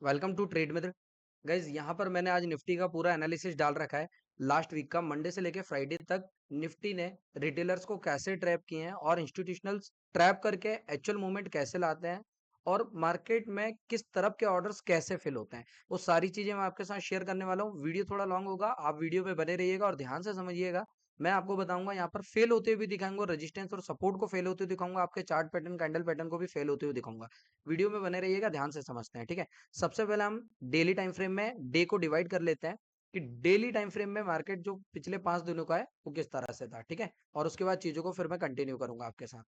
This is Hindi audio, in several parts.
Welcome to trade Mitra. Guys यहाँ पर मैंने आज निफ्टी का पूरा एनालिसिस डाल रखा है। लास्ट वीक का मंडे से लेके फ्राइडे तक निफ्टी ने रिटेलर्स को कैसे ट्रैप किए हैं और इंस्टीट्यूशनल्स ट्रैप करके एक्चुअल मूवमेंट कैसे लाते हैं और मार्केट में किस तरफ के ऑर्डर्स कैसे फिल होते हैं, वो सारी चीजें मैं आपके साथ शेयर करने वाला हूँ। वीडियो थोड़ा लॉन्ग होगा, आप वीडियो पे बने रहिएगा और ध्यान से समझिएगा। मैं आपको बताऊंगा, यहाँ पर फेल होते हुए भी दिखाऊंगा, रेजिस्टेंस और सपोर्ट को फेल होते हुए दिखाऊंगा, आपके चार्ट पैटर्न कैंडल पैटर्न को भी फेल होते हुए दिखाऊंगा। वीडियो में बने रहिएगा, ध्यान से समझते हैं, ठीक है। सबसे पहले हम डेली टाइम फ्रेम में डे को डिवाइड कर लेते हैं कि डेली टाइम फ्रेम में मार्केट जो पिछले 5 दिनों का है वो किस तरह से था, ठीक है। और उसके बाद चीजों को फिर मैं कंटिन्यू करूंगा आपके साथ।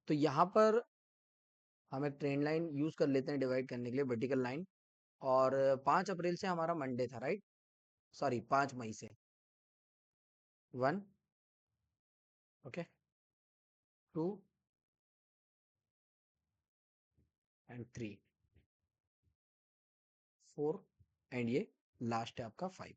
तो यहाँ पर हम एक ट्रेंड लाइन यूज कर लेते हैं डिवाइड करने के लिए, वर्टिकल लाइन। और 5 अप्रैल से हमारा मंडे था, राइट। सॉरी, 5 मई से 1, ओके, 2 एंड 3, 4 एंड ये लास्ट है आपका 5,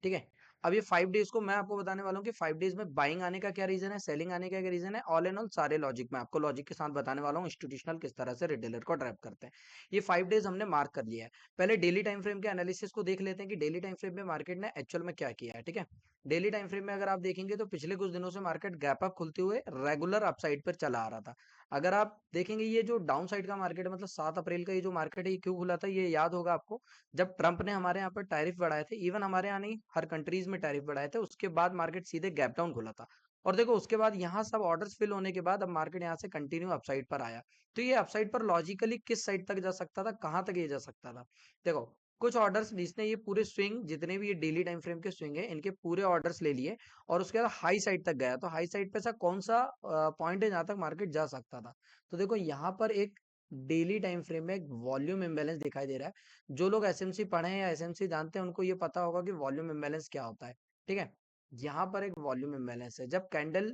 ठीक है। अब ये 5 डेज को मैं आपको बताने वाला हूँ कि 5 डेज में बाइंग आने का क्या रीजन है, सेलिंग आने का क्या रीजन है। ऑल एंड ऑल सारे लॉजिक मैं आपको लॉजिक के साथ बताने वाला हूँ, इंस्टीट्यूशनल किस तरह से रिटेलर को ट्रैप करते हैं। ये 5 डेज हमने मार्क कर लिया है। पहले डेली टाइम फ्रेम के एनालिसिस को देख लेते हैं कि डेली टाइम फ्रेम में मार्केट ने एक्चुअल में क्या किया है, ठीक है। डेली टाइम फ्रेम में अगर आप देखेंगे तो पिछले कुछ दिनों से मार्केट गैप अप खुलते हुए रेगुलर अपसाइड पर चला आ रहा था। अगर आप देखेंगे ये जो डाउन साइड का मार्केट है, मतलब 7 अप्रैल का ये जो मार्केट है, ये क्यों खुला था, ये याद होगा आपको। जब ट्रंप ने हमारे यहाँ पर टैरिफ बढ़ाए थे, इवन हमारे यहाँ नहीं, हर कंट्रीज में टैरिफ बढ़ाए थे, उसके बाद मार्केट सीधे गैप डाउन खुला था। और देखो उसके बाद यहाँ सब ऑर्डर्स फिल होने के बाद अब मार्केट यहाँ से कंटिन्यू अपसाइड पर आया। तो ये अपसाइड पर लॉजिकली किस साइड तक जा सकता था, कहाँ तक ये जा सकता था। देखो कुछ ऑर्डर्स जिसने ये पूरे स्विंग, जितने भी ये डेली टाइम फ्रेम के स्विंग है, इनके पूरे ऑर्डर्स ले लिए और उसके बाद हाई साइड तक गया। तो हाई साइड पे ऐसा कौन सा पॉइंट है जहां तक मार्केट जा सकता था। तो देखो यहाँ पर एक डेली टाइम फ्रेम में एक वॉल्यूम इम्बैलेंस दिखाई दे रहा है। जो लोग एसएमसी पढ़े हैं या एसएमसी जानते हैं उनको ये पता होगा कि वॉल्यूम इम्बैलेंस क्या होता है, ठीक है। यहाँ पर एक वॉल्यूम इम्बैलेंस है, जब कैंडल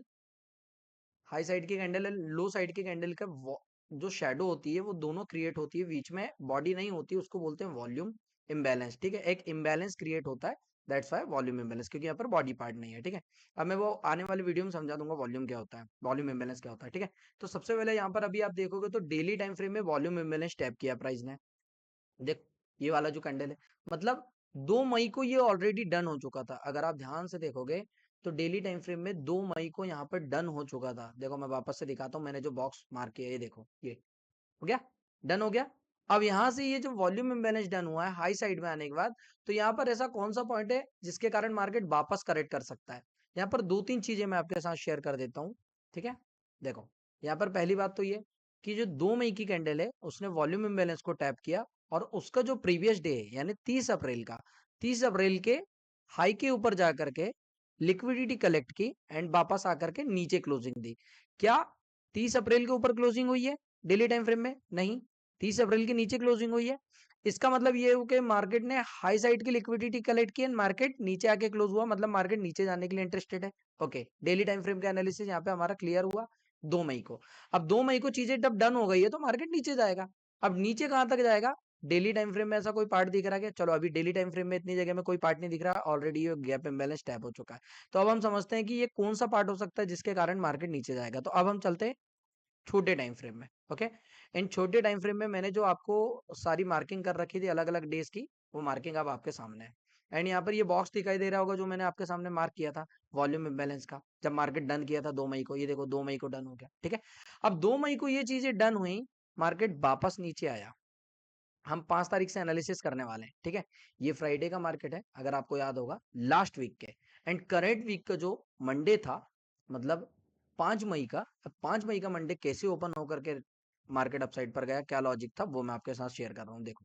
हाई साइड की कैंडल है, लो साइड की कैंडल का जो शेडो होती है वो दोनों क्रिएट होती है, बीच में बॉडी नहीं होती, उसको बोलते हैं वॉल्यूम इम्बैलेंस, ठीक है। एक इम्बैलेंस क्रिएट होता है, दैट्स वाई वॉल्यूम इम्बैलेंस, क्योंकि यहाँ पर बॉडी पार्ट नहीं है, ठीक है। अब मैं वो आने वाली वीडियो में समझा दूंगा वॉल्यूम क्या होता है, वॉल्यूम इम्बैलेंस क्या होता है, ठीक है। तो सबसे पहले यहाँ पर अभी आप देखोगे तो डेली टाइम फ्रेम में वॉल्यूम इम्बैलेंस टैप किया प्राइस ने। देख ये वाला जो कैंडल है, मतलब 2 मई को ये ऑलरेडी डन हो चुका था। अगर आप ध्यान से देखोगे तो डेली टाइम फ्रेम में 2 मई को यहाँ पर डन हो चुका था। देखो मैं वापस से दिखाता हूँ, मैंने जो बॉक्स मार्क किया है, ये देखो, ये हो गया, डन हो गया। अब यहाँ से ये जो वॉल्यूम इम्बैलेंस डन हुआ है हाई साइड में आने के बाद, तो यहाँ पर ऐसा कौन सा पॉइंट है जिसके कारण मार्केट वापस करेक्ट कर सकता है। यहाँ पर 2-3 चीजें मैं आपके साथ शेयर कर देता हूँ, ठीक है। देखो यहाँ पर पहली बात तो ये कि जो 2 मई की कैंडल है उसने वॉल्यूम इम्बैलेंस को टैप किया और उसका जो प्रीवियस डे है यानी 30 अप्रैल का, 30 अप्रैल के हाई के ऊपर जाकर के लिक्विडिटी कलेक्ट की एंड वापस आकर के नीचे क्लोजिंग दी। क्या 30 अप्रैल के ऊपर क्लोजिंग हुई है डेली टाइम फ्रेम में? नहीं, 30 अप्रैल के नीचे क्लोजिंग हुई है। इसका मतलब ये हो कि मार्केट ने हाई साइड की लिक्विडिटी कलेक्ट की एंड मार्केट नीचे आके क्लोज हुआ, मतलब मार्केट नीचे जाने के लिए इंटरेस्टेड है। ओके, डेली टाइम फ्रेम का एनालिसिस यहाँ पे हमारा क्लियर हुआ 2 मई को। अब 2 मई को चीजें जब डन हो गई है तो मार्केट नीचे जाएगा। अब नीचे कहां तक जाएगा, डेली टाइम फ्रेम में ऐसा कोई पार्ट दिख रहा है क्या? चलो अभी डेली टाइम फ्रेम में इतनी जगह में कोई पार्ट नहीं दिख रहा, ऑलरेडी ये गैप इम्बैलेंस टैप हो चुका है। तो अब हम समझते हैं कि ये कौन सा पार्ट हो सकता है जिसके कारण मार्केट नीचे जाएगा। तो अब हम चलते हैं छोटे टाइम फ्रेम में, ओके। इन छोटे टाइम फ्रेम में मैंने जो आपको सारी मार्किंग कर रखी थी अलग अलग डेज की, वो मार्किंग अब आपके सामने है। एंड यहाँ पर ये बॉक्स दिखाई दे रहा होगा जो मैंने आपके सामने मार्क किया था वॉल्यूम इम्बैलेंस का, जब मार्केट डन किया था 2 मई को। ये देखो 2 मई को डन हो गया, ठीक है। अब 2 मई को ये चीजें डन हुई, मार्केट वापस नीचे आया। हम 5 तारीख से एनालिसिस करने वाले हैं, ठीक है। ये फ्राइडे का मार्केट है, अगर आपको याद होगा लास्ट वीक के। एंड करेंट वीक का जो मंडे था, मतलब 5 मई का। अब 5 मई का मंडे कैसे ओपन होकर के मार्केट अपसाइड पर गया, क्या लॉजिक था, वो मैं आपके साथ शेयर कर रहा हूँ। देखो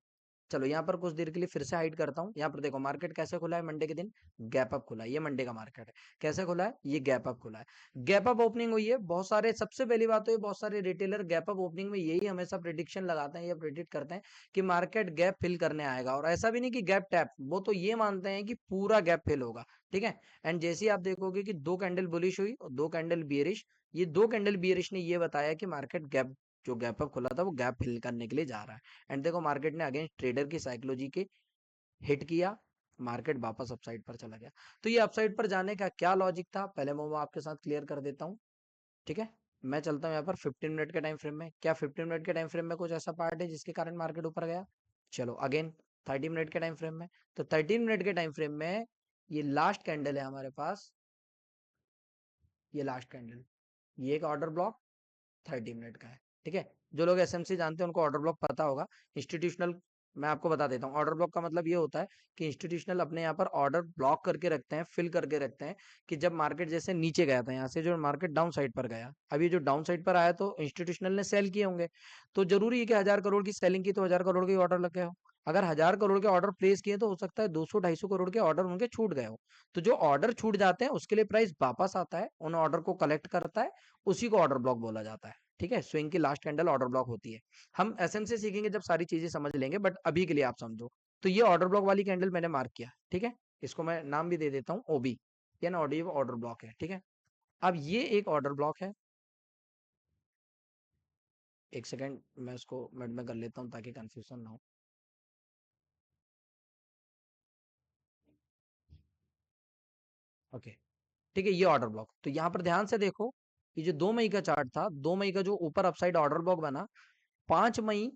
चलो यहाँ पर कुछ देर के लिए फिर से हाइड करता हूँ। यहाँ पर देखो मार्केट कैसे खुला है मंडे के दिन, गैप अप खुला है। ये मंडे का मार्केट है, कैसे खुला है, ये गैप अप खुला है। गैप अप ओपनिंग हुई है, बहुत सारे, सबसे पहली बात तो ये बहुत सारे रिटेलर गैप अप ओपनिंग में यही हमेशा प्रिडिक्शन लगाते हैं या प्रिडिक्ट करते हैं कि मार्केट गैप फिल करने आएगा। और ऐसा भी नहीं कि गैप टैप, वो तो ये मानते हैं कि पूरा गैप फिल होगा, ठीक है। एंड जैसे ही आप देखोगे कि 2 कैंडल बुलिश हुई और 2 कैंडल बियरिश, ये 2 कैंडल बियरिश ने ये बताया कि मार्केट गैप, जो गैप अप खुला था वो गैप फिल करने के लिए जा रहा है। एंड देखो मार्केट ने अगेंस्ट ट्रेडर की साइकोलॉजी के हिट किया, मार्केट वापस अपसाइड पर चला गया। तो ये अपसाइड पर जाने का क्या लॉजिक था, पहले मैं वो आपके साथ क्लियर कर देता हूँ, ठीक है। मैं चलता हूँ यहाँ पर 15 मिनट के टाइम फ्रेम में। क्या 15 मिनट के टाइम फ्रेम में कुछ ऐसा पार्ट है जिसके कारण मार्केट ऊपर गया? चलो अगेन 30 मिनट के टाइम फ्रेम में। तो 30 मिनट के टाइम फ्रेम में ये लास्ट कैंडल है हमारे पास, ये लास्ट कैंडल, ये एक ऑर्डर ब्लॉक 30 मिनट का है। ठीक है, जो लोग एसएमसी जानते हैं उनको ऑर्डर ब्लॉक पता होगा। इंस्टीट्यूशनल मैं आपको बता देता हूँ, ऑर्डर ब्लॉक का मतलब ये होता है कि इंस्टीट्यूशनल अपने यहाँ पर ऑर्डर ब्लॉक करके रखते हैं, फिल करके रखते हैं कि जब मार्केट जैसे नीचे गया था, यहाँ से जो मार्केट डाउन साइड पर गया, अब ये जो डाउन साइड पर आया तो इंस्टीट्यूशनल ने सेल किए होंगे, तो जरूरी है कि 1000 करोड़ की सेलिंग की तो 1000 करोड़ के ऑर्डर लग गए हो। अगर 1000 करोड़ के ऑर्डर प्लेस किए तो हो सकता है 200-250 करोड़ के ऑर्डर उनके छूट गए हो। तो जो ऑर्डर छूट जाते हैं उसके लिए प्राइस वापस आता है, उन ऑर्डर को कलेक्ट करता है, उसी को ऑर्डर ब्लॉक बोला जाता है। ठीक है, स्विंग की लास्ट कैंडल ऑर्डर ब्लॉक होती है। हम एसएमसी सीखेंगे जब सारी चीजें समझ लेंगे, बट अभी के लिए आप समझो। तो ये ऑर्डर ब्लॉक वाली कैंडल मैंने मार्क किया। ठीक है, इसको मैं नाम भी दे देता हूँ ओबी, ये ना ऑडियो ऑर्डर ब्लॉक है। ठीक है, अब ये एक ऑर्डर ब्लॉक है। एक सेकेंड मैं इसको मिनट में कर लेता हूँ ताकि कंफ्यूजन ना हो। ओके, ठीक है, ये ऑर्डर ब्लॉक। तो यहाँ पर ध्यान से देखो, ये जो 2 मई का चार्ट था, 2 मई का जो ऊपर अपसाइड ऑर्डर ब्लॉक बना, 5 मई,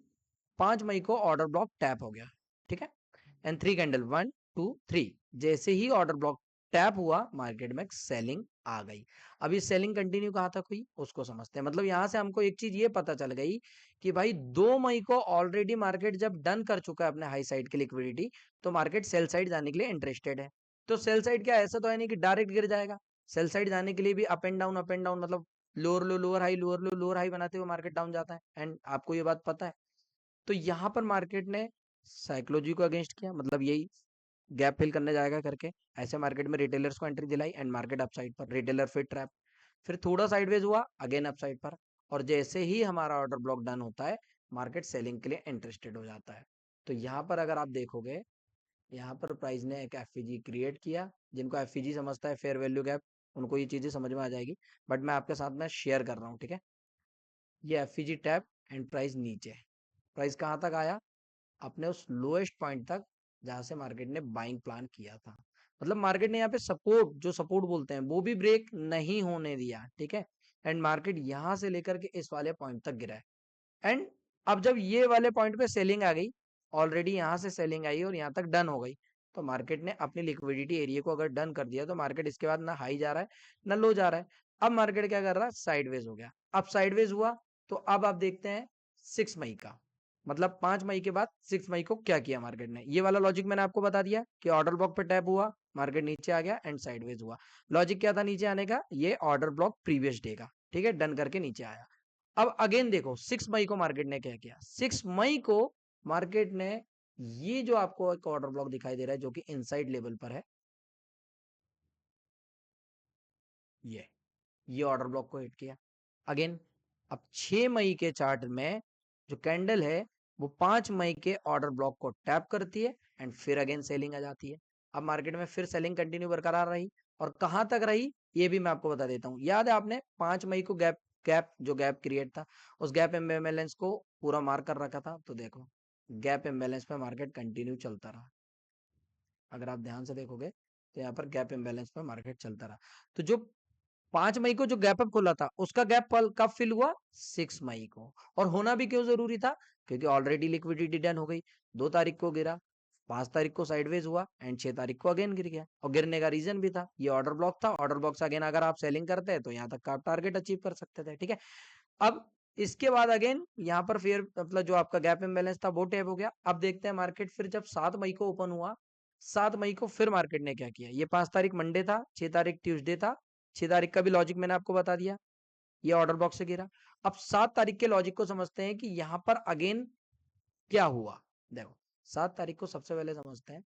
5 मई को ऑर्डर ब्लॉक टैप हो गया। ठीक है, एंड 3 कैंडल 1 2 3, जैसे ही ऑर्डर ब्लॉक टैप हुआ मार्केट में सेलिंग आ गई। अब ये सेलिंग कंटिन्यू कहा था कोई, उसको समझते हैं। मतलब यहां से हमको एक चीज ये पता चल गई कि भाई 2 मई को ऑलरेडी मार्केट जब डन कर चुका है अपने हाई साइड की लिक्विडिटी, तो मार्केट सेल साइड जाने के लिए इंटरेस्टेड है। तो सेल साइड क्या, ऐसा तो है नहीं कि डायरेक्ट गिर जाएगा। सेल साइड जाने के लिए भी अप एंड डाउन मतलब लोअर लो लोअर हाई, लोअर लो लोअर हाई बनाते हुए मार्केट डाउन जाता है, एंड आपको ये बात पता है। तो यहाँ पर मार्केट ने साइकोलॉजी को अगेंस्ट किया, मतलब यही गैप फिल करने जाएगा करके, ऐसे मार्केट में रिटेलर्स को एंट्री दिलाई, एंड मार्केट अपसाइड पर, रिटेलर फिर ट्रैप, फिर थोड़ा साइडवेज हुआ, अगेन अपसाइड पर, और जैसे ही हमारा ऑर्डर ब्लॉक डन होता है मार्केट सेलिंग के लिए इंटरेस्टेड हो जाता है। तो यहाँ पर अगर आप देखोगे, यहाँ पर प्राइस ने एक एफईजी क्रिएट किया। जिनको एफईजी समझता है, फेयर वैल्यू गैप, उनको ये चीजें समझ में आ जाएगी, बट मैं आपके साथ में शेयर कर रहा हूँ। ठीक है, ये एफईजी टैप एंड प्राइस नीचे, प्राइस कहाँ तक आया, अपने उस लोएस्ट पॉइंट तक जहां से मार्केट ने बाइंग प्लान किया था। मतलब मार्केट ने यहाँ पे सपोर्ट, जो सपोर्ट बोलते हैं, वो भी ब्रेक नहीं होने दिया। ठीक है, एंड मार्केट यहां से लेकर के इस वाले पॉइंट तक गिरा है। एंड अब जब ये वाले पॉइंट पे सेलिंग आ गई, ऑलरेडी यहाँ से सेलिंग आई और यहाँ तक डन हो गई, तो मार्केट ने अपनी लिक्विडिटी एरिया को अगर डन कर दिया तो मार्केट इसके बाद ना हाई जा रहा है ना लो जा रहा है। अब मार्केट क्या कर रहा है, साइडवेज हो गया। अब साइडवेज हुआ तो अब आप देखते हैं 6 मई का, मतलब 5 मई के बाद 6 मई को क्या किया मार्केट ने। ये वाला लॉजिक मैंने आपको बता दिया कि ऑर्डर ब्लॉक पे टैप हुआ, मार्केट नीचे आ गया एंड साइडवेज हुआ। लॉजिक क्या था नीचे आने का, ये ऑर्डर ब्लॉक प्रीवियस डे का। ठीक है, डन करके नीचे आया। अब अगेन देखो 6 मई को मार्केट ने क्या किया, 6 मई को मार्केट ने ये जो आपको एक ऑर्डर ब्लॉक दिखाई दे रहा है जो कि इनसाइड लेवल पर है, ये ये ऑर्डर ब्लॉक को हिट किया अगेन। अब 6 मई के चार्ट में जो कैंडल है वो 5 मई के ऑर्डर ब्लॉक को टैप करती है एंड फिर अगेन सेलिंग आ जाती है। अब मार्केट में फिर सेलिंग कंटिन्यू बरकरार रही, और कहां तक रही ये भी मैं आपको बता देता हूँ। याद है आपने 5 मई को गैप गैप जो गैप क्रिएट था, उस गैप इम्बैलेंस को पूरा मार्क कर रखा था। तो देखो गैप इम्बैलेंस पे मार्केट कंटिन्यू चलता रहा। अगर आप ध्यान से देखोगे तो यहाँ पर गैप इम्बैलेंस पे मार्केट चलता रहा। तो जो 5 मई को जो गैप अप खुला था उसका गैप कब फिल हुआ, 6 मई को। और होना भी क्यों जरूरी था, क्योंकि ऑलरेडी लिक्विडिटी डन हो गई। 2 तारीख को गिरा, 5 तारीख को साइडवेज हुआ एंड 6 तारीख को अगेन गिर गया, और गिरने का रीजन भी था, ये ऑर्डर ब्लॉक था। ऑर्डर ब्लॉक से अगेन अगर आप सेलिंग करते हैं तो यहाँ तक का आप टारगेट अचीव कर सकते थे। ठीक है, अब इसके बाद अगेन यहाँ पर फिर मतलब जो आपका गैप इम्बैलेंस था वो टैप हो गया। अब देखते हैं मार्केट फिर जब 7 मई को ओपन हुआ, 7 मई को फिर मार्केट ने क्या किया, ये 5 तारीख मंडे था, 6 तारीख ट्यूसडे था, 6 तारीख का भी लॉजिक मैंने आपको बता दिया, ये ऑर्डर बॉक्स से गिरा। अब 7 तारीख के लॉजिक को समझते हैं कि यहाँ पर अगेन क्या हुआ। देखो 7 तारीख को सबसे पहले समझते हैं,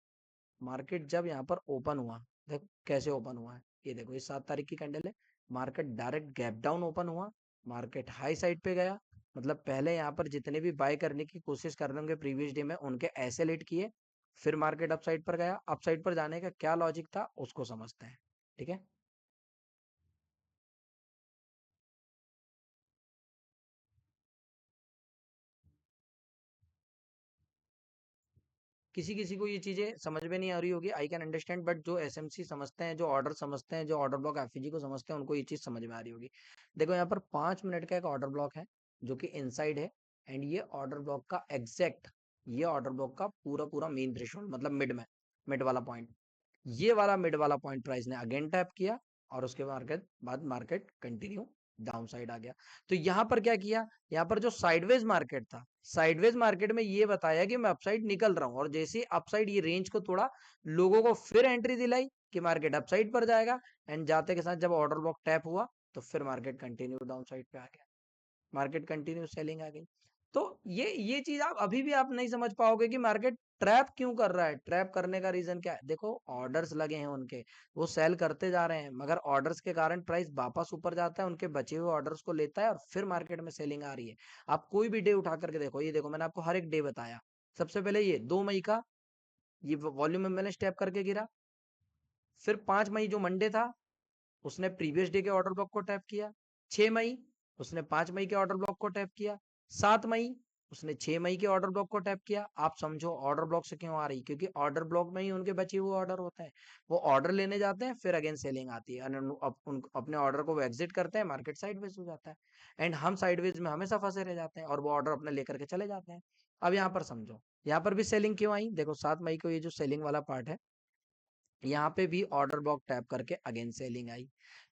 मार्केट जब यहाँ पर ओपन हुआ, देखो कैसे ओपन हुआ है। ये देखो ये 7 तारीख की कैंडल है, market direct gap down open हुआ, मार्केट हाई साइड पे गया। मतलब पहले यहाँ पर जितने भी बाय करने की कोशिश कर रहे होंगे प्रीवियस डे में उनके ऐसे लेट किए, फिर मार्केट अपसाइड पर गया। अपसाइड पर जाने का क्या लॉजिक था उसको समझते हैं। ठीक है, किसी किसी को ये चीजें समझ में नहीं आ रही होगी, आई कैन अंडरस्टैंड, बट जो एसएमसी समझते हैं, जो ऑर्डर समझते हैं, जो ऑर्डर ब्लॉक एफईजी को समझते हैं, उनको ये चीज समझ में आ रही होगी। देखो यहाँ पर 5 मिनट का एक ऑर्डर ब्लॉक है जो कि इनसाइड है, एंड ये ऑर्डर ब्लॉक का एग्जैक्ट, ये ऑर्डर ब्लॉक का पूरा पूरा मेन थ्रेशोल्ड, मतलब मिड में, मिड वाला पॉइंट, ये वाला मिड वाला पॉइंट प्राइस ने अगेन टैप किया, और उसके बाद मार्केट कंटिन्यू डाउन साइड आ गया। तो यहाँ पर क्या किया, यहाँ पर जो साइडवेज मार्केट था, साइडवेज मार्केट में ये बताया कि मैं अपसाइड निकल रहा हूँ, और जैसे ही अपसाइड ये रेंज को तोड़ा, लोगों को फिर एंट्री दिलाई कि मार्केट अपसाइड पर जाएगा, एंड जाते के साथ जब ऑर्डर ब्लॉक टैप हुआ तो फिर मार्केट कंटिन्यू डाउन साइड पे आ गया, मार्केट कंटिन्यू सेलिंग आ गई। तो ये चीज आप अभी भी आप नहीं समझ पाओगे कि मार्केट ट्रैप क्यों कर रहा है। ट्रैप करने का रीजन क्या है, देखो ऑर्डर्स लगे हैं उनके, वो सेल करते जा रहे हैं, मगर ऑर्डर्स के कारण प्राइस वापस ऊपर जाता है, उनके बचे हुए ऑर्डर्स को लेता है, और फिर मार्केट में सेलिंग आ रही है। आप कोई भी डे उठा करके देखो, ये देखो मैंने आपको हर एक डे बताया। सबसे पहले ये 2 मई का, ये वॉल्यूम इम्बैलेंस टैप करके गिरा। फिर 5 मई जो मंडे था, उसने प्रीवियस डे के ऑर्डर ब्लॉक को टैप किया। 6 मई उसने 5 मई के ऑर्डर ब्लॉक को टैप किया। 7 मई उसने 6 मई के ऑर्डर ब्लॉक को टैप किया। आप समझो ऑर्डर ब्लॉक से क्यों आ रही, क्योंकि ऑर्डर ब्लॉक में ही उनके बचे हुए ऑर्डर होते हैं, वो ऑर्डर लेने जाते हैं, फिर अगेन सेलिंग आती है, अपने ऑर्डर को वो एग्जिट करते हैं, मार्केट साइडवेज हो जाता है, एंड हम साइडवेज में हमेशा फंसे रह जाते हैं, और वो ऑर्डर अपने लेकर के चले जाते हैं। अब यहाँ पर समझो, यहाँ पर भी सेलिंग क्यों आई, देखो 7 मई को ये जो सेलिंग वाला पार्ट है, यहाँ पे भी ऑर्डर ब्लॉक टैप करके अगेन सेलिंग आई।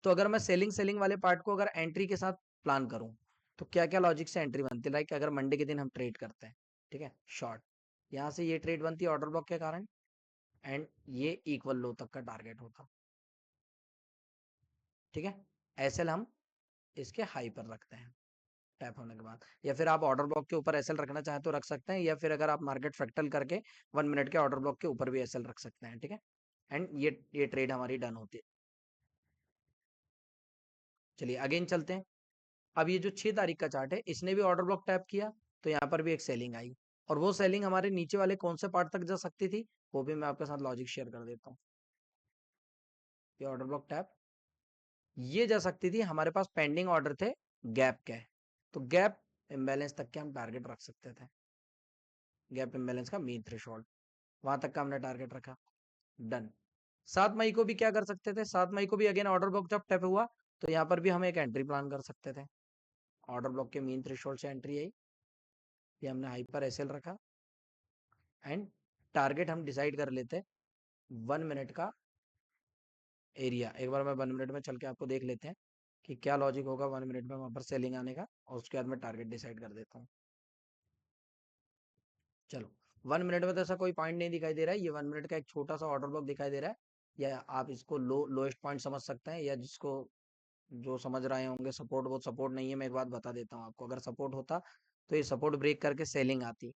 तो अगर मैं सेलिंग सेलिंग वाले पार्ट को अगर एंट्री के साथ प्लान करूं, तो क्या क्या लॉजिक से एंट्री बनती है, लाइक अगर मंडे के दिन हम ट्रेड करते हैं, ठीक है, शॉर्ट, यहाँ से ये ट्रेड बनती है ऑर्डर ब्लॉक के कारण, एंड ये इक्वल लो तक का टारगेट होता, ठीक है। एसएल हम इसके हाई पर रखते हैं टैप होने के बाद, या फिर आप ऑर्डर ब्लॉक के ऊपर एसएल रखना चाहें तो रख सकते हैं, या फिर अगर आप मार्केट फ्रैक्टल करके 1 मिनट के ऑर्डर ब्लॉक के ऊपर भी एसएल रख सकते हैं, ठीक है। एंड ये ट्रेड हमारी डन होती है। चलिए अगेन चलते हैं। अब ये जो 6 तारीख का चार्ट है, इसने भी ऑर्डर ब्लॉक टैप किया, तो यहाँ पर भी एक सेलिंग आई, और वो सेलिंग हमारे नीचे वाले कौन से पार्ट तक जा सकती थी, वो भी मैं आपके साथ लॉजिक शेयर कर देता हूँ। ये ऑर्डर ब्लॉक टैप ये जा सकती थी, हमारे पास पेंडिंग ऑर्डर थे गैप के, तो गैप इम्बैलेंस तक के हम टारगेट रख सकते थे, गैप इम्बैलेंस का मीन थ्रेशोल्ड, वहां तक का हमने टारगेट रखा, डन। 7 मई को भी क्या कर सकते थे, 7 मई को भी अगेन ऑर्डर ब्लॉक जब टैप हुआ, तो यहाँ पर भी हम एक एंट्री प्लान कर सकते थे, ऑर्डर ब्लॉक के मीन थ्रेशोल्ड से एंट्री आई, ये हमने हाइपर एसएल रखा, एंड टारगेट हम डिसाइड कर लेते 1 मिनट का एरिया। एक बार मैं 1 मिनट में चल के आपको देख लेते हैं कि क्या लॉजिक होगा 1 मिनट में वहां पर सेलिंग आने का, और उसके बाद मैं टारगेट डिसाइड कर देता हूँ। चलो 1 मिनट में तो ऐसा कोई पॉइंट नहीं दिखाई दे रहा है, ये 1 मिनट का एक छोटा सा ऑर्डर ब्लॉक दिखाई दे रहा है, या आप इसको लोएस्ट पॉइंट समझ सकते हैं, या जिसको जो समझ रहे होंगे सपोर्ट, वो सपोर्ट नहीं है। मैं एक बात बता देता हूँ आपको, अगर सपोर्ट होता तो ये सपोर्ट ब्रेक करके सेलिंग आती,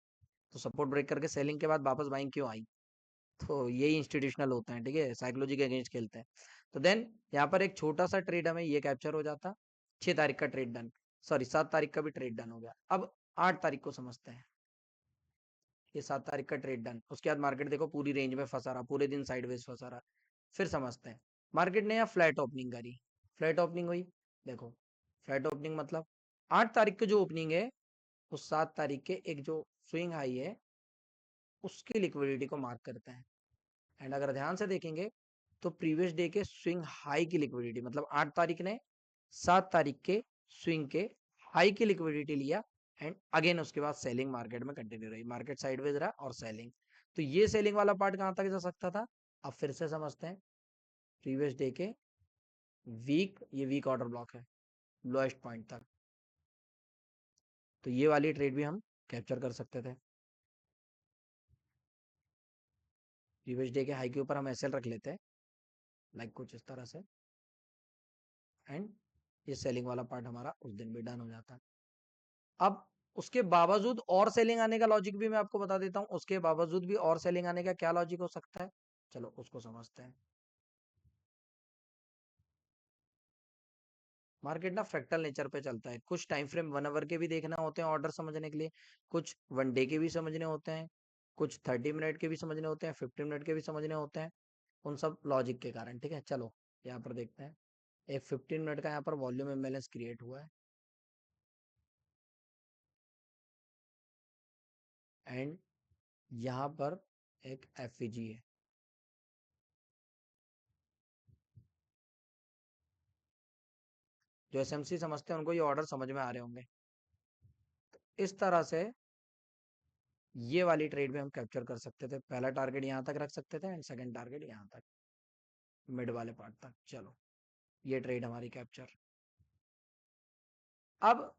तो सपोर्ट ब्रेक करके सेलिंग के बाद वापस बाइंग क्यों आई, तो यही इंस्टीट्यूशनल होते हैं, ठीक है, साइकोलॉजी के अगेंस्ट खेलते हैं। तो देन यहाँ पर एक छोटा सा ट्रेड हमें ये कैप्चर हो जाता, 6 तारीख का ट्रेड डन, सॉरी 7 तारीख का भी ट्रेड डन हो गया। अब 8 तारीख को समझते हैं, ये 7 तारीख का ट्रेड डन, उसके बाद मार्केट देखो पूरी रेंज में फंसा रहा, पूरे दिन साइडवेज फंसा रहा। फिर समझते हैं, मार्केट ने यहाँ फ्लैट ओपनिंग करी, फ्लैट ओपनिंग हुई, देखो फ्लैट ओपनिंग मतलब 8 तारीख की जो ओपनिंग है, उस 7 तारीख के एक जो स्विंग हाई है, उसकी लिक्विडिटी को मार्क करते हैं, एंड अगर ध्यान से देखेंगे तो प्रीवियस डे के स्विंग हाई की लिक्विडिटी, मतलब 8 तारीख ने 7 तारीख के स्विंग के हाई की लिक्विडिटी लिया, एंड अगेन उसके बाद सेलिंग मार्केट में कंटिन्यू रही, मार्केट साइडवेज रहा और सेलिंग। तो ये सेलिंग वाला पार्ट कहां तक जा सकता था, अब फिर से समझते हैं, प्रीवियस डे के वीक, ये वीक ऑर्डर ब्लॉक है, लोएस्ट पॉइंट तक, तो ये वाली ट्रेड भी हम कैप्चर कर सकते थे। प्रीवियस डे के हाई के ऊपर हम एसएल रख लेते हैं, लाइक कुछ इस तरह से, एंड ये सेलिंग वाला पार्ट हमारा उस दिन भी डन हो जाता है। अब उसके बावजूद और सेलिंग आने का लॉजिक भी मैं आपको बता देता हूँ, उसके बावजूद भी और सेलिंग आने का क्या लॉजिक हो सकता है, चलो उसको समझते हैं। मार्केट ना फ्रैक्टल नेचर पे चलता है, कुछ टाइम फ्रेम 1 आवर के भी देखना होते हैं ऑर्डर समझने के लिए, कुछ 1 डे के भी समझने होते हैं, कुछ 30 मिनट के भी समझने होते हैं, 15 मिनट के भी समझने होते हैं, उन सब लॉजिक के कारण, ठीक है। चलो यहाँ पर देखते हैं, एक 15 मिनट का यहाँ पर वॉल्यूम इम्बैलेंस क्रिएट हुआ है, एंड यहाँ पर एक एफईजी है। जो एसएमसी समझते हैं उनको ये ऑर्डर समझ में आ रहे होंगे। इस तरह से ये वाली ट्रेड में हम कैप्चर कर सकते थे। पहला टारगेट यहाँ तक रख सकते थे एंड सेकंड टारगेट यहाँ तक, मिड वाले पार्ट तक। चलो ये ट्रेड हमारी कैप्चर। अब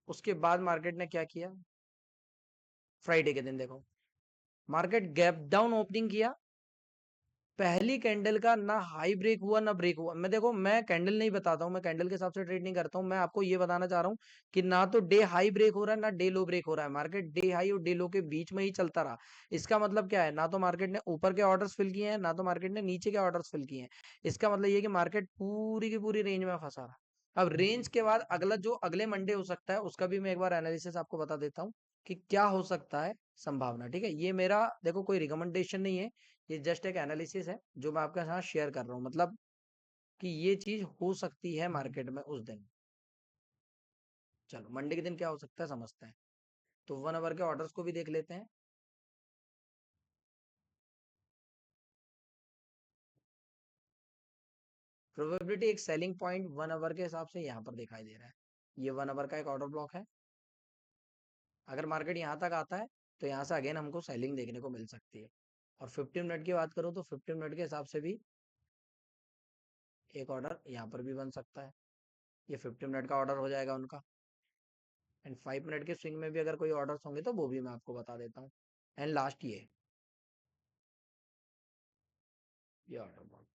उसके बाद मार्केट ने क्या किया, फ्राइडे के दिन देखो मार्केट गैप डाउन ओपनिंग किया। पहली कैंडल का ना हाई ब्रेक हुआ ना ब्रेक हुआ। मैं देखो मैं कैंडल नहीं बताता हूँ, मैं कैंडल के हिसाब से ट्रेड नहीं करता हूँ। मैं आपको ये बताना चाह रहा हूँ कि ना तो डे हाई ब्रेक हो रहा है ना डे लो ब्रेक हो रहा है। मार्केट डे हाई और डे लो के बीच में ही चलता रहा। इसका मतलब क्या है, ना तो मार्केट ने ऊपर के ऑर्डर्स फिल किए हैं ना तो मार्केट ने नीचे के ऑर्डर्स फिल किए हैं। इसका मतलब ये कि मार्केट पूरी की पूरी रेंज में फंसा रहा। अब रेंज के बाद अगला जो अगले मंडे हो सकता है उसका भी मैं एक बार एनालिसिस आपको बता देता हूँ कि क्या हो सकता है संभावना। ठीक है, ये मेरा देखो कोई रिकमेंडेशन नहीं है, ये जस्ट एक एनालिसिस है जो मैं आपके साथ शेयर कर रहा हूँ। मतलब कि ये चीज हो सकती है मार्केट में उस दिन। चलो मंडे के दिन क्या हो सकता है समझते हैं। तो 1 आवर के ऑर्डर्स को भी देख लेते हैं। प्रोबेबिलिटी एक सेलिंग पॉइंट 1 आवर के हिसाब से यहाँ पर दिखाई दे रहा है। ये 1 आवर का एक ऑर्डर ब्लॉक है। अगर मार्केट यहाँ तक आता है तो यहाँ से अगेन हमको सेलिंग देखने को मिल सकती है। और 15 मिनट की बात करूँ तो 15 मिनट के हिसाब से भी एक ऑर्डर यहाँ पर भी बन सकता है। ये 15 मिनट का ऑर्डर हो जाएगा उनका। एंड 5 मिनट के स्विंग में भी अगर कोई ऑर्डर्स होंगे तो वो भी मैं आपको बता देता हूँ। एंड लास्ट ये ऑर्डर ब्लॉक।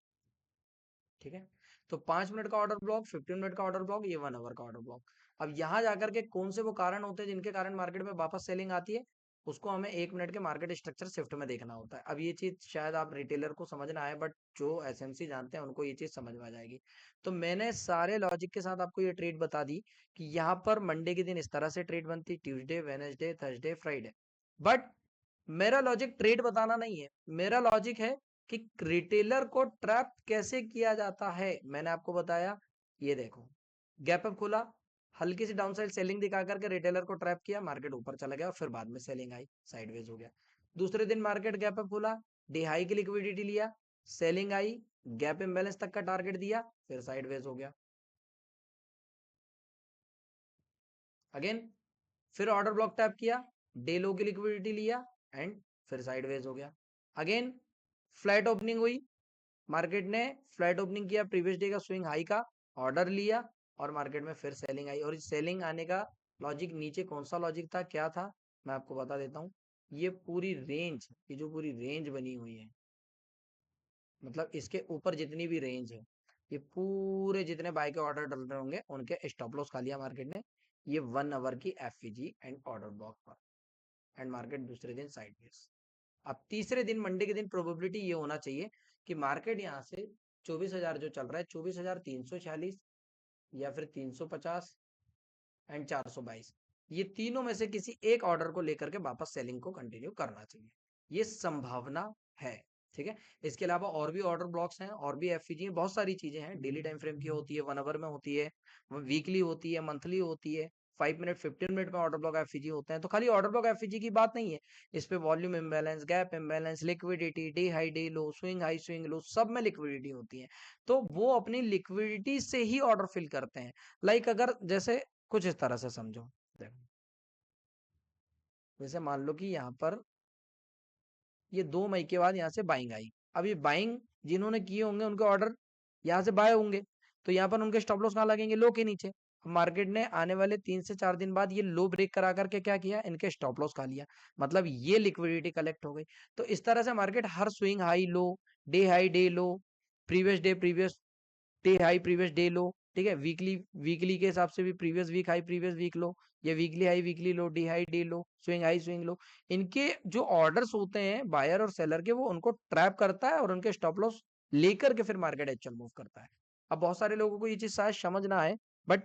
ठीक है, तो 5 मिनट का ऑर्डर ब्लॉक, 15 मिनट का ऑर्डर ब्लॉक, ये 1 आवर का ऑर्डर ब्लॉक। अब यहाँ जाकर के कौन से वो कारण होते हैं जिनके कारण मार्केट में वापस सेलिंग आती है, उसको हमें 1 मिनट के मार्केट स्ट्रक्चर शिफ्ट में देखना होता है। अब ये चीज शायद आप रिटेलर को समझ ना आए, बट जो एसएमसी जानते हैं उनको ये चीज समझ में आ जाएगी। तो मैंने सारे लॉजिक के साथ आपको ये ट्रेड बता दी कि यहाँ पर मंडे के दिन इस तरह से ट्रेड बनती, Tuesday, Wednesday, Thursday, Friday. But मेरा लॉजिक ट्रेड बताना नहीं है, मेरा लॉजिक है कि रिटेलर को ट्रैप कैसे किया जाता है। मैंने आपको बताया, ये देखो गैप अप खुला, हल्की सी डाउनसाइड सेलिंग दिखा करके रिटेलर को ट्रैप किया, मार्केट ऊपर चला गया, फिर बाद में सेलिंग आई, साइडवेज हो गया। दूसरे दिन मार्केट गैप अप खुला, डी हाई की लिक्विडिटी लिया, सेलिंग आई, गैप इम्बैलेंस तक का टारगेट दिया, फिर साइडवेज हो गया। अगेन फिर ऑर्डर ब्लॉक टैप किया, डे लो की लिक्विडिटी लिया एंड फिर साइडवेज हो गया। अगेन फ्लैट ओपनिंग हुई, मार्केट ने फ्लैट ओपनिंग किया, प्रीवियस डे का स्विंग हाई का ऑर्डर लिया और मार्केट में फिर सेलिंग आई। और इस सेलिंग आने का लॉजिक नीचे कौन सा लॉजिक था, क्या था, मैं आपको बता देता हूँ। ये पूरी रेंज, ये जो पूरी रेंज बनी हुई है, मतलब इसके ऊपर जितनी भी रेंज है, ये पूरे जितने बाय के ऑर्डर डल रहे होंगे उनके स्टॉप लॉस खा लिया मार्केट ने। ये 1 आवर की एफईजी एंड ऑर्डर ब्लॉक पर, एंड मार्केट दूसरे दिन साइडवेज। अब तीसरे दिन मंडे के दिन प्रोबेबिलिटी ये होना चाहिए कि मार्केट यहाँ से 24,000 जो चल रहा है, 24,346 या फिर 350 एंड 422, ये तीनों में से किसी एक ऑर्डर को लेकर के वापस सेलिंग को कंटिन्यू करना चाहिए। ये संभावना है। ठीक है, इसके अलावा और भी ऑर्डर ब्लॉक्स हैं, और भी एफईजी हैं, बहुत सारी चीजें हैं। डेली टाइम फ्रेम की होती है, 1 आवर में होती है, वीकली होती है, मंथली होती है, 5 मिनट 15 मिनट में ऑर्डर ब्लॉक एफईजी होते हैं। तो खाली ऑर्डर ब्लॉक एफईजी की बात नहीं है, इस पे volume imbalance, gap imbalance, liquidity, day high day low, swing high swing लो, सब में लिक्विडिटी होती है। तो वो अपनी लिक्विडिटी से ही ऑर्डर फिल करते हैं। लाइक अगर जैसे कुछ इस तरह से समझो, देखो जैसे मान लो कि यहाँ पर ये 2 मई के बाद यहाँ से बाइंग आई। अब ये बाइंग जिन्होंने किए होंगे उनके ऑर्डर यहाँ से बाय होंगे, तो यहाँ पर उनके स्टॉप लॉस कहाँ लगेंगे, लो के नीचे। मार्केट ने आने वाले 3 से 4 दिन बाद ये लो ब्रेक करा करके क्या किया, इनके स्टॉप लॉस खा लिया, मतलब ये लिक्विडिटी कलेक्ट हो गई। तो इस तरह से मार्केट हर swing high low, day high day low, previous day previous day high previous day low, ठीक है, वीकली वीकली के हिसाब से भी previous week high previous week low, या weekly high weekly low, day high day low, swing high swing low. इनके जो ऑर्डर्स होते हैं बायर और सेलर के, वो उनको ट्रैप करता है और उनके स्टॉप लॉस लेकर के फिर मार्केट एक्चुअल मूव करता है। अब बहुत सारे लोगों को ये चीज शायद समझ ना आए, बट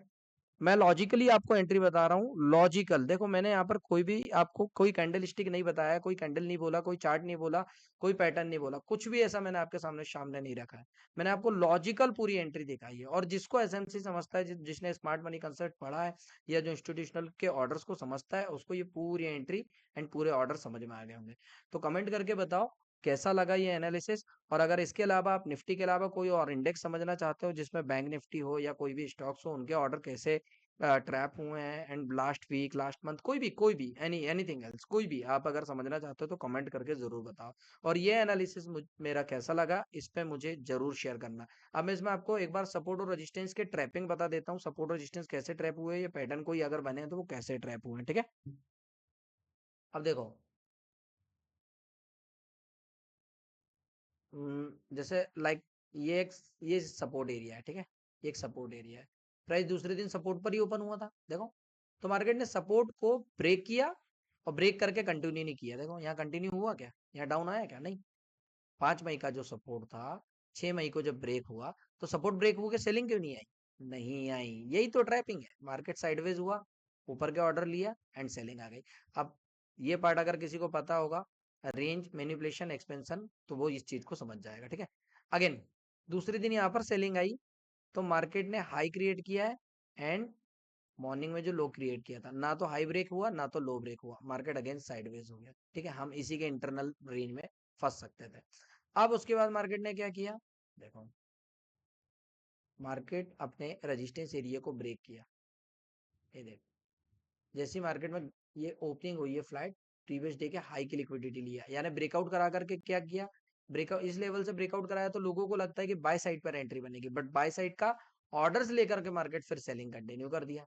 मैं लॉजिकली आपको एंट्री बता रहा हूँ, लॉजिकल। देखो मैंने यहाँ पर कोई भी आपको कोई कैंडल स्टिक नहीं बताया, कोई कैंडल नहीं बोला, कोई चार्ट नहीं बोला, कोई पैटर्न नहीं बोला, कुछ भी ऐसा मैंने आपके सामने सामने नहीं रखा है। मैंने आपको लॉजिकल पूरी एंट्री दिखाई है। और जिसको एसएमसी समझता है, जिसने स्मार्ट मनी कंसेप्ट पढ़ा है या जो इंस्टीट्यूशनल के ऑर्डर्स को समझता है, उसको ये पूरी एंट्री एंड पूरे ऑर्डर समझ में आ गए होंगे। तो कमेंट करके बताओ कैसा लगा ये एनालिसिस। और अगर इसके अलावा आप निफ्टी के अलावा कोई और इंडेक्स समझना चाहते हो जिसमें बैंक निफ्टी हो या कोई भी स्टॉक्स हो, उनके ऑर्डर कैसे ट्रैप हुए हैं and last week last month कोई भी एनीथिंग एल्स, कोई भी आप अगर समझना चाहते हो तो कमेंट करके जरूर बताओ। और ये एनालिसिस मेरा कैसा लगा इस पे मुझे जरूर शेयर करना। अब मैं इसमें आपको एक बार सपोर्ट और रेजिस्टेंस के ट्रैपिंग बता देता हूँ, सपोर्ट और रेजिस्टेंस कैसे ट्रैप हुए, ये पैटर्न कोई अगर बने तो वो कैसे ट्रैप हुए, ठीक है। अब देखो जैसे लाइक ये सपोर्ट एरिया है, ठीक है, ये एक सपोर्ट एरिया है। प्राइस दूसरे दिन सपोर्ट पर ही ओपन हुआ था, देखो। तो मार्केट ने सपोर्ट को ब्रेक किया और ब्रेक करके कंटिन्यू नहीं किया। देखो यहाँ कंटिन्यू हुआ क्या, यहाँ डाउन आया क्या, नहीं। 5 मई का जो सपोर्ट था, 6 मई को जब ब्रेक हुआ तो सपोर्ट ब्रेक हुआ के सेलिंग क्यों नहीं आई, नहीं आई। यही तो ट्रैपिंग है, मार्केट साइडवेज हुआ, ऊपर के ऑर्डर लिया एंड सेलिंग आ गई। अब ये पार्ट अगर किसी को पता होगा, रेंज मैनिपुलेशन एक्सपेंशन, तो वो इस चीज को समझ जाएगा, ठीक है। अगेन दूसरे दिन यहाँ पर सेलिंग आई तो मार्केट ने हाई क्रिएट किया है एंड मॉर्निंग में जो लो क्रिएट किया था, ना तो हाई ब्रेक हुआ ना तो लो ब्रेक हुआ, मार्केट अगेन साइडवेज हो गया, ठीक है। हम इसी के इंटरनल रेंज में फंस सकते थे। अब उसके बाद मार्केट ने क्या किया, देखो मार्केट अपने रेजिस्टेंस एरिया को ब्रेक किया, ये देखो। जैसी मार्केट में ये ओपनिंग हुई है फ्लैट, प्रीवियस डे के हाई की लिक्विडिटी लिया, यानी ब्रेकआउट करा करके क्या किया, ब्रेकआउट इस लेवल से ब्रेकआउट कराया तो लोगों को लगता है कि बाय साइड पर एंट्री बनेगी, बट बाय साइड का ऑर्डर्स लेकर के मार्केट फिर सेलिंग कंटिन्यू कर दिया।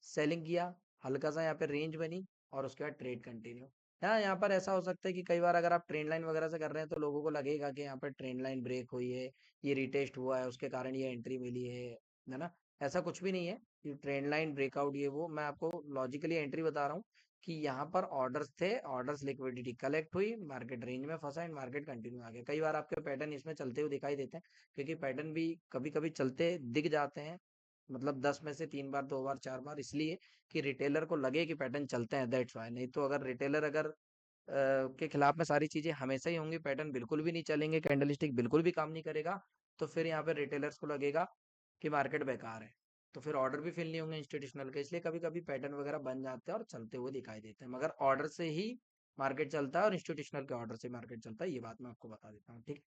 सेलिंग किया, हल्का सा यहाँ पे रेंज बनी और उसके बाद ट्रेड कंटिन्यू। हाँ यहाँ पर ऐसा हो सकता है कि कई बार अगर आप ट्रेंड लाइन वगैरह से कर रहे हैं तो लोगों को लगेगा कि यहाँ पर ट्रेंड लाइन ब्रेक हुई है, ये रिटेस्ट हुआ है, उसके कारण ये एंट्री मिली है ना। ऐसा कुछ भी नहीं है कि ट्रेंड लाइन ब्रेकआउट ये वो, मैं आपको लॉजिकली एंट्री बता रहा हूँ कि यहाँ पर ऑर्डर्स थे, ऑर्डर्स लिक्विडिटी कलेक्ट हुई, मार्केट रेंज में फंसा एंड मार्केट कंटिन्यू आ गया। कई बार आपके पैटर्न इसमें चलते हुए दिखाई देते हैं, क्योंकि पैटर्न भी कभी कभी चलते दिख जाते हैं, मतलब 10 में से 3 बार 2 बार 4 बार, इसलिए कि रिटेलर को लगे कि पैटर्न चलते हैं, दैट्स वाई। नहीं तो अगर रिटेलर अगर के खिलाफ में सारी चीजें हमेशा ही होंगी, पैटर्न बिल्कुल भी नहीं चलेंगे, कैंडलस्टिक बिल्कुल भी काम नहीं करेगा, तो फिर यहाँ पे रिटेलर्स को लगेगा कि मार्केट बेकार है, तो फिर ऑर्डर भी फिल नहीं होंगे इंस्टीट्यूशनल के। इसलिए कभी कभी पैटर्न वगैरह बन जाते हैं और चलते हुए दिखाई देते हैं, मगर ऑर्डर से ही मार्केट चलता है और इंस्टीट्यूशनल के ऑर्डर से मार्केट चलता है, ये बात मैं आपको बता देता हूँ, ठीक।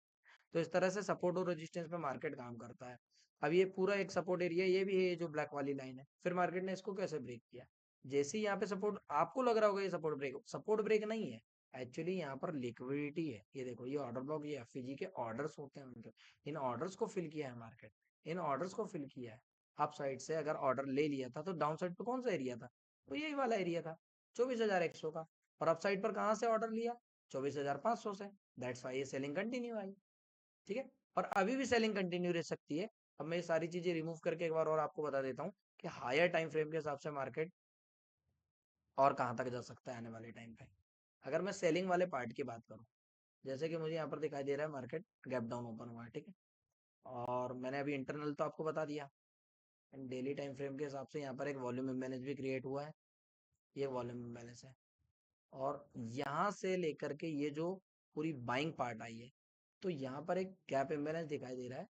तो इस तरह से सपोर्ट और रेजिस्टेंस पे मार्केट काम करता है। अब ये पूरा एक सपोर्ट एरिया, ये भी है, ये जो ब्लैक वाली लाइन है, फिर मार्केट ने इसको कैसे ब्रेक किया। जैसे ही यहाँ पे सपोर्ट, आपको लग रहा होगा ये सपोर्ट ब्रेक नहीं है, एक्चुअली यहाँ पर लिक्विडिटी है। ये देखो ये ऑर्डर ब्लॉक, ये एफईजी के ऑर्डर्स होते हैं उनके, इन ऑर्डर्स को फिल किया है मार्केट, इन ऑर्डर्स को फिल किया है। अप साइड से अगर ऑर्डर ले लिया था तो डाउन साइड पे कौन सा एरिया था, तो यही वाला एरिया था 24,100 का। और अप साइड पर कहाँ से ऑर्डर लिया, 24,500 से, दैट्स वाई ये सेलिंग कंटिन्यू आई, ठीक है। और अभी भी सेलिंग कंटिन्यू रह सकती है। अब मैं ये सारी चीजें रिमूव करके एक बार और आपको बता देता हूँ कि हायर टाइम फ्रेम के हिसाब से मार्केट और कहाँ तक जा सकता है आने वाले टाइम पे। अगर मैं सेलिंग वाले पार्ट की बात करूँ, जैसे कि मुझे यहाँ पर दिखाई दे रहा है मार्केट गैप डाउन ओपन हुआ है, ठीक है। और मैंने अभी इंटरनल तो आपको बता दिया, डेली टाइम फ्रेम के हिसाब से यहाँ पर एक वॉल्यूम इम्बैलेंस भी क्रिएट हुआ है, ये वॉल्यूम इम्बैलेंस है। और यहाँ से लेकर के ये जो पूरी बाइंग पार्ट आई है, तो यहाँ पर एक गैप इम्बैलेंस दिखाई दे रहा है।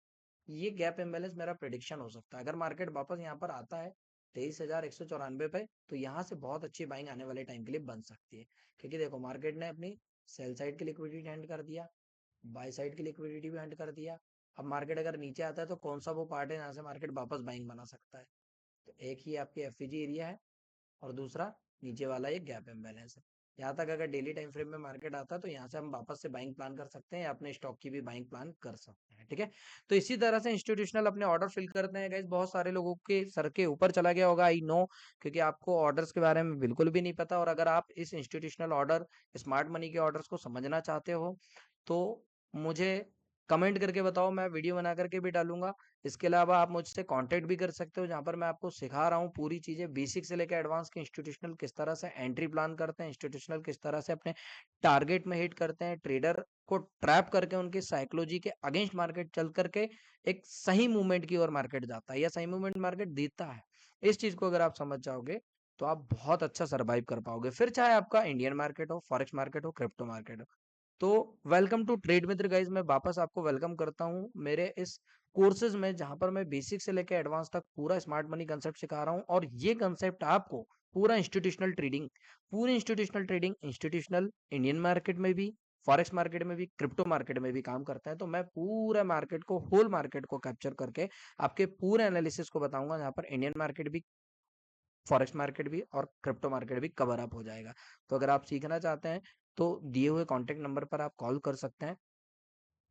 ये गैप इम्बैलेंस मेरा प्रेडिक्शन हो सकता है, अगर मार्केट वापस यहाँ पर आता है 23,194 पे, तो यहाँ से बहुत अच्छी बाइंग आने वाले टाइम के लिए बन सकती है। क्योंकि देखो मार्केट ने अपनी सेल साइड की लिक्विडिटी हैंड कर दिया, बाय साइड की लिक्विडिटी भी हैंड कर दिया। अब मार्केट अगर नीचे आता है तो कौन सा वो पार्ट है यहाँ से मार्केट वापस बाइंग बना सकता है, तो एक ही आपकी एफईजी एरिया है और दूसरा नीचे वाला ये गैप इम्बैलेंस है। यहाँ तक अगर डेली टाइम फ्रेम में मार्केट आता है तो यहाँ से हम वापस से बाइंग प्लान कर सकते हैं या अपने स्टॉक की भी बाइंग प्लान कर सकते हैं, ठीक है। तो इसी तरह से इंस्टीट्यूशनल अपने ऑर्डर फिल करते हैं गाइस, बहुत सारे लोगों के सर के ऊपर चला गया होगा, आई नो, क्योंकि आपको ऑर्डर्स के बारे में बिल्कुल भी नहीं पता। और अगर आप इस इंस्टीट्यूशनल ऑर्डर, स्मार्ट मनी के ऑर्डर्स को समझना चाहते हो तो मुझे कमेंट करके बताओ, मैं वीडियो बना करके भी डालूंगा। इसके अलावा आप मुझसे कांटेक्ट भी कर सकते हो, जहाँ पर मैं आपको सिखा रहा हूँ पूरी चीजें बेसिक से लेकर एडवांस के, इंस्टीट्यूशनल किस तरह से एंट्री प्लान करते हैं, इंस्टीट्यूशनल किस तरह से अपने टारगेट में हिट करते हैं, ट्रेडर को ट्रैप करके उनके साइकोलॉजी के अगेंस्ट मार्केट चल करके एक सही मूवमेंट की ओर मार्केट जाता है या सही मूवमेंट मार्केट देता है। इस चीज को अगर आप समझ जाओगे तो आप बहुत अच्छा सर्वाइव कर पाओगे, फिर चाहे आपका इंडियन मार्केट हो, फॉरेक्स मार्केट हो, क्रिप्टो मार्केट हो। तो welcome to trade Mitra guys, मैं वापस आपको वेलकम करता हूं मेरे इस कोर्सेज में, जहां पर मैं बेसिक से लेकर एडवांस तक पूरा स्मार्ट मनी कंसेप्ट सिखा रहा हूं। और ये कंसेप्ट आपको पूरा इंस्टीट्यूशनल ट्रेडिंग, पूरी institutional trading, institutional Indian market में भी, फॉरेक्स मार्केट में भी, क्रिप्टो मार्केट में भी काम करता है। तो मैं पूरा मार्केट को, होल मार्केट को कैप्चर करके आपके पूरे एनालिसिस को बताऊंगा, जहां पर इंडियन मार्केट भी, फॉरेक्स मार्केट भी और क्रिप्टो मार्केट भी कवर अप हो जाएगा। तो अगर आप सीखना चाहते हैं तो दिए हुए कॉन्टेक्ट नंबर पर आप कॉल कर सकते हैं।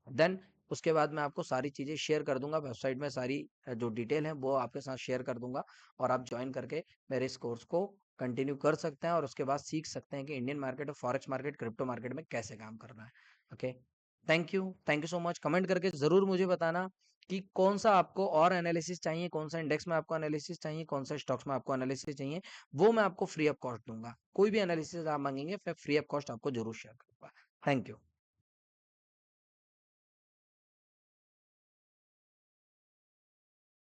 देन उसके बाद मैं आपको सारी चीज़ें शेयर कर दूंगा, वेबसाइट में सारी जो डिटेल है वो आपके साथ शेयर कर दूंगा, और आप ज्वाइन करके मेरे इस कोर्स को कंटिन्यू कर सकते हैं और उसके बाद सीख सकते हैं कि इंडियन मार्केट और फॉरेक्स मार्केट, क्रिप्टो मार्केट में कैसे काम करना है। Okay, thank you so much. Comment करके ज़रूर मुझे बताना कि कौन सा आपको और एनालिसिस चाहिए, कौन सा इंडेक्स में आपको एनालिसिस चाहिए, कौन सा स्टॉक्स में आपको एनालिसिस चाहिए। वो मैं आपको फ्री ऑफ कॉस्ट दूंगा। कोई भी एनालिसिस आप मांगेंगे, मैं फ्री ऑफ कॉस्ट आपको जरूर शेयर करूंगा। Thank you.